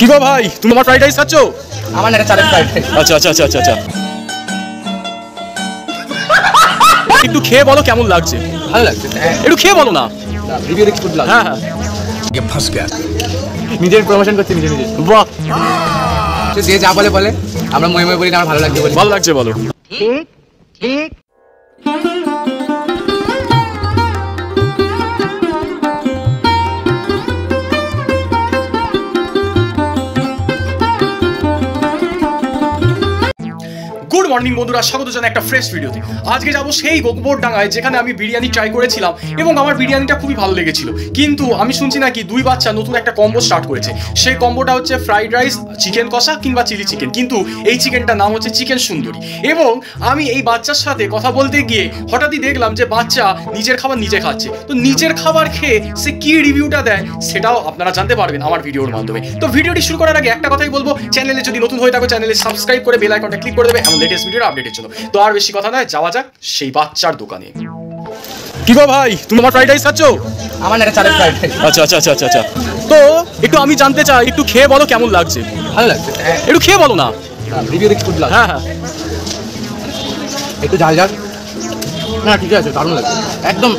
কি গো ভাই, তুমি আমার ফ্রাইড রাইস খাচ্ছো? আমার না চালের ফ্রাইড রাইস। আচ্ছা আচ্ছা আচ্ছা আচ্ছা একটু খেয়ে বলো কেমন লাগছে। ভালো লাগছে, একটু খেয়ে বলো না। রিভিউ দেখতে গুড লাগছে। হ্যাঁ হ্যাঁ, ये फंस गया। নিজের প্রমোশন করতে নিজে নিজে। বাহ, যে যা বলে বলে, আমরা ময়ে ময়ে বলি না, আমার ভালো লাগছে বলি। ভালো লাগছে বলো। ঠিক ঠিক। গুড মর্নিং বন্ধুরা, স্বাগত জানাই একটা ফ্রেশ ভিডিওতে। আজকে যাবো সেই গোকবরডাঙ্গায়, যেখানে আমি বিরিয়ানি ট্রাই করেছিলাম এবং আমার বিরিয়ানিটা খুবই ভালো লেগেছিল। কিন্তু আমি শুনছি নাকি দুই বাচ্চা নতুন একটা কম্বো স্টার্ট করেছে। সেই কম্বোটা হচ্ছে ফ্রাইড রাইস, চিকেন কষা কিংবা চিলি চিকেন, কিন্তু এই চিকেনটার নাম হচ্ছে চিকেন সুন্দরী। এবং আমি এই বাচ্চার সাথে কথা বলতে গিয়ে হঠাৎই দেখলাম যে বাচ্চা নিজের খাবার নিজে খাচ্ছে। তো নিজের খাবার খেয়ে সে কি রিভিউটা দেয় সেটাও আপনারা জানতে পারবেন আমার ভিডিওর মাধ্যমে। তো ভিডিওটি শুরু করার আগে একটা কথাই বলবো, চ্যানেলে যদি নতুন হয়ে থাকো চ্যানেলে সাবস্ক্রাইব করে বেল আইকনটা ক্লিক করে দেবে এমন লেটেস্ট ভিডিওর আপডেটের জন্য। তো আর বেশি কথা নয়, যাওয়া যাক সেই বাচ্চার দোকানে। কি গো ভাই, তুমি আমার ফ্রাইড রাইস খাচ্ছো? আমার না চালের ফ্রাইড রাইস। আচ্ছা আচ্ছা আচ্ছা আচ্ছা আচ্ছা তো একটু আমি জানতে চাই, একটু খেয়ে বলো কেমন লাগছে। ভালো লাগছে, একটু খেয়ে বলো না। রিভিউ দেখতে গুড লাগছে। হ্যাঁ হ্যাঁ, একটু ঝাল ঝাল না, ঠিক আছে, দারুণ লাগছে একদম।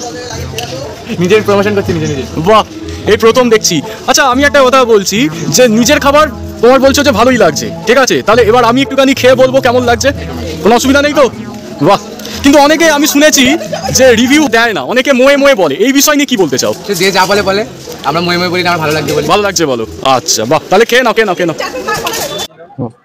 নিজের প্রমোশন করতে নিজে নিজে। বাহ, এই প্রথম দেখছি। আচ্ছা আমি একটা কথা বলছি, যে নিজের খাবার তোমার বলছো যে ভালোই লাগছে, ঠিক আছে, তাহলে এবার আমি একটুখানি খেয়ে বলবো কেমন লাগছে, কোনো অসুবিধা নেই তো? বাহ, কিন্তু অনেকে আমি শুনেছি যে রিভিউ দেয় না, অনেকে মোয়ে মোয়ে বলে, এই বিষয় নিয়ে কি বলতে চাও? যে যা বলে বলে, আমরা ময়ে ময়ে বলি না, আমার ভালো লাগছে বলি। ভালো লাগছে বলো। আচ্ছা বাহ, তাহলে খেয়ে নাও খেয়ে নাও খেয়ে নাও।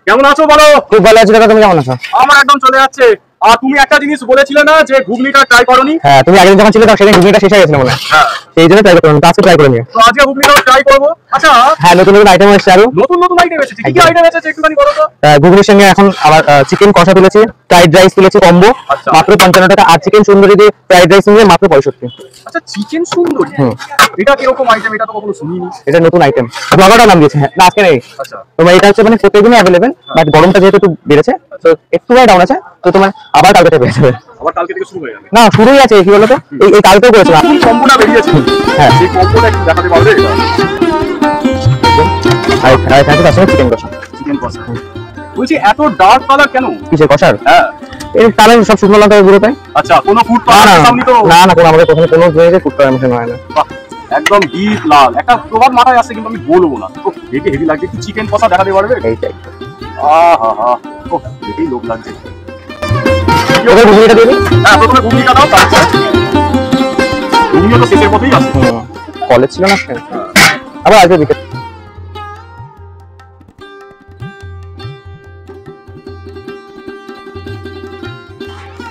কেমন আছো বলো? খুব ভালো আছি দাদা, তুমি কেমন আছো? আমার একদম চলে যাচ্ছে। আর তুমি একটা জিনিস বলেছিলে না যে ঘুগনিটা ট্রাই করোনি? হ্যাঁ, তুমি আগের যখন ছিলে তখন সেদিন ঘুগনিটা শেষ হয়ে গেছিল মনে হয়। হ্যাঁ, সেই জন্য ট্রাই করলাম, আজকে ট্রাই করে নিও। তো আজকে ঘুগনিটাও ট্রাই করবো। আচ্ছা হ্যাঁ, নতুন নতুন আইটেম এসেছে আরো। নতুন নতুন আইটেম এসেছে, কি কি আইটেম এসেছে একটুখানি বলো তো। ঘুগনির সঙ্গে এখন আবার চিকেন কষা তুলেছি, ফ্রাইড রাইস তুলেছি কম্বো, আচ্ছা। মাত্র 55 টাকা। আর চিকেন সুন্দরী দিয়ে ফ্রাইড রাইস নিয়ে মাত্র 65। আচ্ছা, চিকেন সুন্দরী, এটা কিরকম আইটেম? এটা তো কখনো শুনিনি। এটা নতুন আইটেম, ব্লগারটা নাম দিয়েছে। হ্যাঁ, না আজকে নেই। আচ্ছা, তোমার এটা হচ্ছে মানে প্রত্যেকদিনই অ্যাভেলেবেল, বাট গরমটা যেহেতু একটু বেড়েছে তো একটু ডাউন আছে, তো তোমার আবার কালকে থেকে পেয়ে যাবে। আবার কালকে থেকে শুরু হয়ে যাবে? না, শুরুই আছে, কি বলতো, এই কালকেও করেছিলাম। কোন কম্বোটা বেরিয়েছে? হ্যাঁ, সেই কম্বোটা একটু দেখাতে পারবে? আর এখানে তার সঙ্গে চিকেন কষা। চিকেন কষা, বলছি এত ডার্ক কালার কেন? কিসের কষার? হ্যাঁ, এই কালার সব শুকনো লঙ্কা গুঁড়ো তাই। আচ্ছা, কোনো ফুড না কালার সামনে তো? না না, কোনো আমাদের প্রথমে কোনো জিনিসে ফুড কালার মেশানো হয় না। বাহ, একদম ডিপ লাল একটা প্রভাব মাথায় আসছে, কিন্তু আমি বলবো না। তো দেখে হেভি লাগছে। একটু চিকেন কষা দেখাতে পারবে? এইটাই। আহা হা, ও দেখেই লোভ লাগছে। ওকে ঘুগনিটা দিয়ে দিই। হ্যাঁ, প্রথমে ঘুগনিটা দাও, তারপর ঘুগনিও তো শেষের পথেই আছে। কলেজ ছিল না আবার আজকে বিকেল।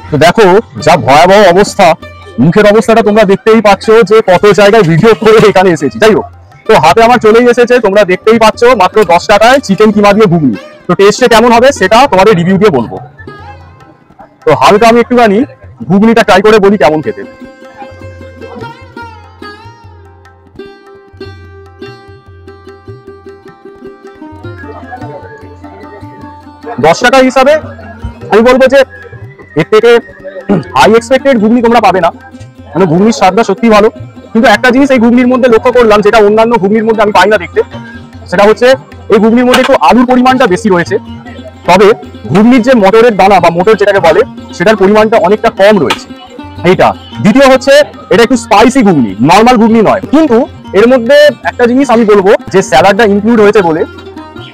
তো দেখো যা ভয়াবহ অবস্থা, মুখের অবস্থাটা তোমরা দেখতেই পাচ্ছ যে কত জায়গায় ভিডিও করে এখানে এসেছি। যাই হোক, তো হাতে আমার চলেই এসেছে, তোমরা দেখতেই পাচ্ছ মাত্র 10 টাকায় চিকেন কিমা দিয়ে ঘুগনি। তো টেস্টে কেমন হবে সেটা তোমাদের রিভিউ দিয়ে বলবো। তো হালকা আমি একটুখানি ঘুগনিটা ট্রাই করে বলি কেমন খেতে। দশ টাকা হিসাবে আমি বলবো যে এর থেকে হাই এক্সপেক্টেড ঘুগনি তোমরা পাবে না, মানে ঘুগনির স্বাদটা সত্যি ভালো। কিন্তু একটা জিনিস এই ঘুগনির মধ্যে লক্ষ্য করলাম, যেটা অন্যান্য ঘুগনির মধ্যে আমি পাই না দেখতে, সেটা হচ্ছে এই ঘুগনির মধ্যে একটু আলুর পরিমাণটা বেশি রয়েছে। তবে ঘুগনির যে মটরের দানা বা মটর যেটাকে বলে, সেটার পরিমাণটা অনেকটা কম রয়েছে এইটা। দ্বিতীয় হচ্ছে এটা একটু স্পাইসি ঘুগনি, নর্মাল ঘুগনি নয়। কিন্তু এর মধ্যে একটা জিনিস আমি বলবো, যে স্যালাডটা ইনক্লুড হয়েছে বলে,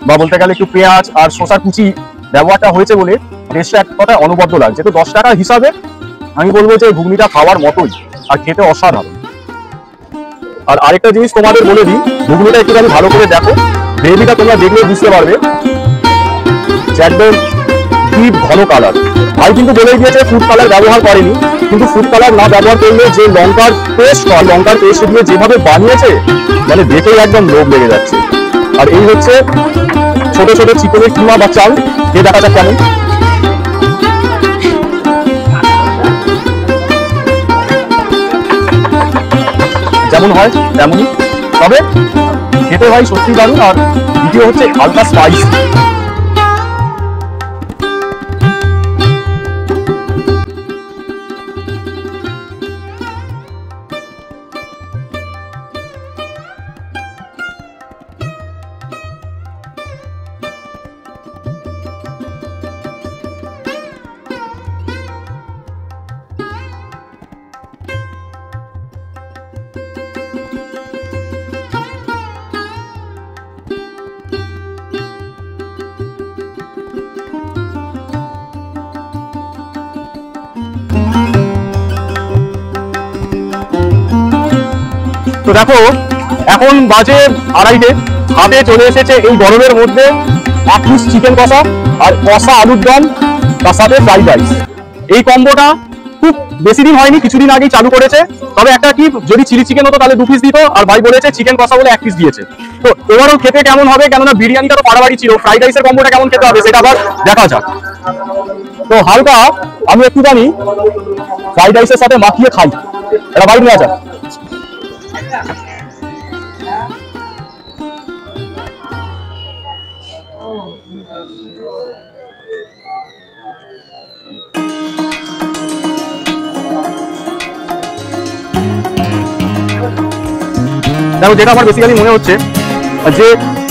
বা বলতে গেলে একটু পেঁয়াজ আর শসার কুচি ব্যবহারটা হয়েছে বলে টেস্টটা এক কথায় অনবদ্য লাগছে। তো 10 টাকা হিসাবে আমি বলবো যে ঘুগনিটা খাওয়ার মতোই, আর খেতে অসাধারণ। আর আরেকটা জিনিস তোমাদের বলে দিই, ঘুগনিটা একটুখানি ভালো করে দেখো, গ্রেভিটা তোমরা দেখলে বুঝতে পারবে একদম ডিপ ঘন কালার। ভাই কিন্তু বলেই দিয়েছে ফুড কালার ব্যবহার করেনি, কিন্তু ফুড কালার না ব্যবহার করলে যে লঙ্কার পেস্ট হয়, লঙ্কার পেস্ট দিয়ে যেভাবে বানিয়েছে, মানে দেখেই একদম লোভ লেগে যাচ্ছে। আর এই হচ্ছে ছোট ছোট চিকেনের কিমা বা চাল, দিয়ে দেখা যাক কেমন। যেমন হয় তেমনই, তবে খেতে হয় সত্যি দারুণ। আর দ্বিতীয় হচ্ছে হালকা স্পাইস। দেখো এখন বাজে 2:30, হাতে চলে এসেছে এই গরমের মধ্যে 1 পিস চিকেন কষা আর কষা আলুর দম, তার সাথে ফ্রাইড রাইস। এই কম্বোটা খুব বেশি দিন হয়নি, কিছুদিন আগেই চালু করেছে। তবে একটা কি, যদি চিলি চিকেন হতো তাহলে 2 পিস দিত, আর ভাই বলেছে চিকেন কষা বলে 1 পিস দিয়েছে। তো এবারও খেতে কেমন হবে, কেননা বিরিয়ানিটা তো পাড়াবাড়ি ছিল, ফ্রাইড রাইসের কম্বোটা কেমন খেতে হবে সেটা আবার দেখা যাক। তো হালকা আমি একটুখানি ফ্রাইড রাইসের সাথে মাখিয়ে খাই, এটা বাইরে নিয়ে যাক। দেখো, যেটা আমার বেসিক্যালি মনে হচ্ছে যে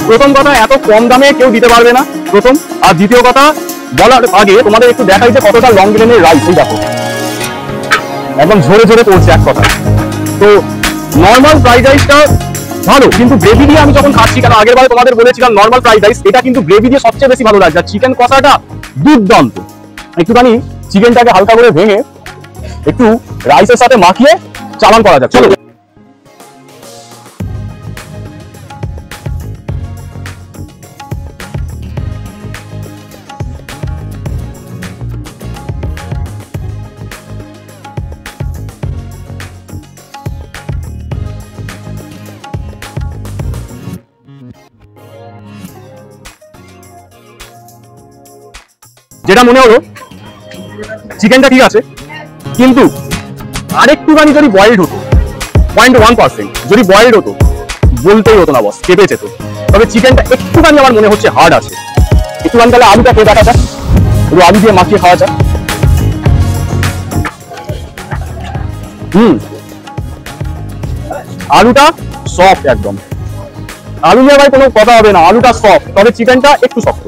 প্রথম কথা, এত কম দামে কেউ দিতে পারবে না প্রথম, আর দ্বিতীয় কথা বলার আগে তোমাদের একটু দেখাই যে কতটা লং গ্রেনের রাইস। এই দেখো একদম ঝরে ঝরে পড়ছে এক কথা। তো নর্মাল ফ্রাইড রাইসটা ভালো, কিন্তু গ্রেভি দিয়ে আমি যখন খাচ্ছি, কারণ আগের বারে তোমাদের বলেছিলাম নর্মাল ফ্রাইড রাইস, এটা কিন্তু গ্রেভি দিয়ে সবচেয়ে বেশি ভালো লাগছে। চিকেন কষাটা দুর্দান্ত। একটুখানি চিকেনটাকে হালকা করে ভেঙে একটু রাইসের সাথে মাখিয়ে চালান করা যাক, চলো। যেটা মনে হলো চিকেনটা ঠিক আছে, কিন্তু আরেকটুখানি যদি বয়েলড হতো, 0.1% যদি বয়েলড হতো বলতেই হতো না বস, কেঁপেছে তো। তবে চিকেনটা একটুখানি আমার মনে হচ্ছে হার্ড আছে। একটুখানি তাহলে আলুটা খেয়ে দেখা যাক, একটু আলু দিয়ে মাখিয়ে খাওয়া যাক। আলুটা সফট একদম, আলু নিয়ে ভাই কোনো কথা হবে না, আলুটা সফট। তবে চিকেনটা একটু শক্ত।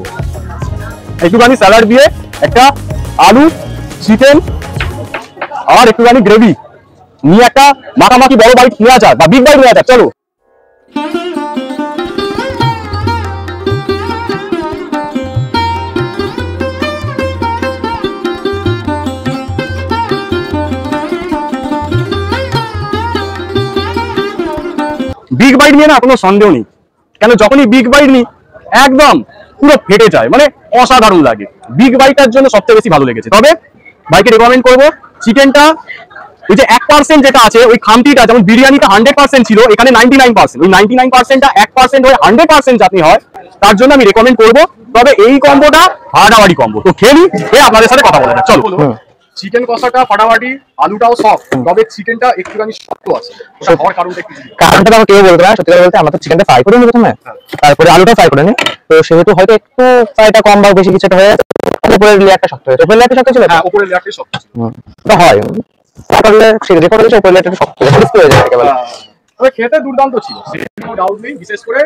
একটুখানি স্যালাড দিয়ে একটা আলু, চিকেন আর একটুখানি গ্রেভি নিয়ে একটা মাখামাখি বড় বাইট নেওয়া যাক, বা বিগ বাইট নেওয়া যাক, চলো। বিগ বাইট নিয়ে না কোনো সন্দেহ নেই, কেন যখনই বিগ বাইট নিই একদম পুরো ফেটে যায়, মানে অসাধারণ লাগে। বিগ বাইটার জন্য সবচেয়ে বেশি ভালো লেগেছে। তবে ভাইকে রেকমেন্ড করবো চিকেনটা, ওই যে 1% যেটা আছে ওই খামতিটা, যেমন বিরিয়ানিটা 100% ছিল, এখানে 99%। ওই 99%টা 1% হয়ে 100% যাতে হয়, তার জন্য আমি রেকমেন্ড করবো। তবে এই কম্বোটা ফাটাফাটি কম্বো। তো খেয়ে নিই, আপনাদের সাথে কথা বলা যাক, চলো। চিকেন কষাটা ফাটাফাটি, আলুটাও সফট, তবে চিকেনটা একটুখানি শক্ত আছে। কারণটা তো কেউ বলতে পারে, সত্যি কথা বলতে আমরা তো চিকেনটা ফ্রাই করে নিই প্রথমে, তারপরে আলুটা ফ্রাই করে নিই। তো সেহেতু হয়তো একটু ফ্রাইটা কম বা বেশি কিছুটা হয়ে যাচ্ছে, উপরের লেয়ারটা শক্ত হয়েছে। উপরের লেয়ারটা শক্ত ছিল, হ্যাঁ উপরের লেয়ারটা শক্ত ছিল। তো হয় তাহলে সেটা করে দিয়েছে, উপরের লেয়ারটা শক্ত হয়ে যায় একেবারে। তবে খেতে দুর্দান্ত ছিল, কোনো ডাউট নেই। বিশেষ করে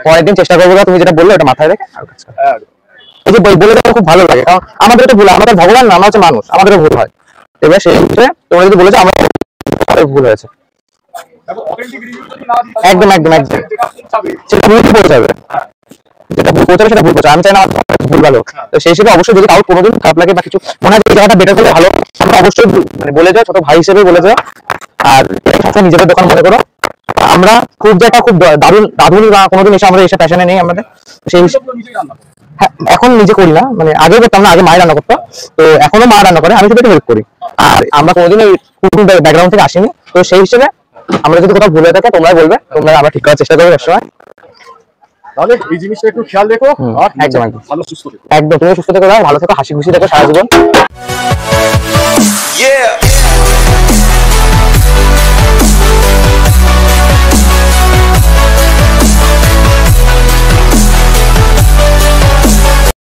পরের দিন চেষ্টা করবো, তুমি যেটা বললে ওটা মাথায় রেখে। এই যে বলে দেওয়া খুব ভালো লাগে, কারণ আমাদের তো ভুল, আমাদের ভগবান না, আমরা হচ্ছে মানুষ, আমাদেরও ভুল হয়। এবার সেই হিসেবে তোমরা যদি বলেছো আমার ভুল হয়েছে, একদম একদম একদম সেটা ভুল পৌঁছাবে, যেটা ভুল পৌঁছাবে সেটা ভুল পৌঁছাবে। আমি চাই না ভুল ভালো। তো সেই হিসেবে অবশ্যই যদি কারোর কোনোদিন খারাপ লাগে বা কিছু মনে হয় এই জায়গাটা বেটার করলে ভালো, আমরা অবশ্যই মানে বলে যাও, ছোট ভাই হিসেবে বলে যাও। আর নিজেদের দোকান মনে করো, আমরা খুব যে একটা খুব দারুণ কোনোদিন এসে আমরা এসে প্যাশনে নেই আমাদের। সেই হ্যাঁ, এখন নিজে করি না, মানে আগে করতাম না, আগে মায়ের রান্না করতো, তো এখনো মা রান্না করে, আমি শুধু একটু হেল্প করি। আর আমরা কোনোদিন ওই কুকিং ব্যাকগ্রাউন্ড থেকে আসিনি। তো সেই হিসেবে আমরা যদি কোথাও ভুলে থাকে তোমরাই বলবে, তোমরা আমরা ঠিক করার চেষ্টা করবো সবসময়। তাহলে এই জিনিসটা একটু খেয়াল রেখো, একদম একদম ভালো সুস্থ থেকো। একদম তুমি সুস্থ থেকো, ভালো থেকো, হাসি খুশি থেকো সারা জীবন।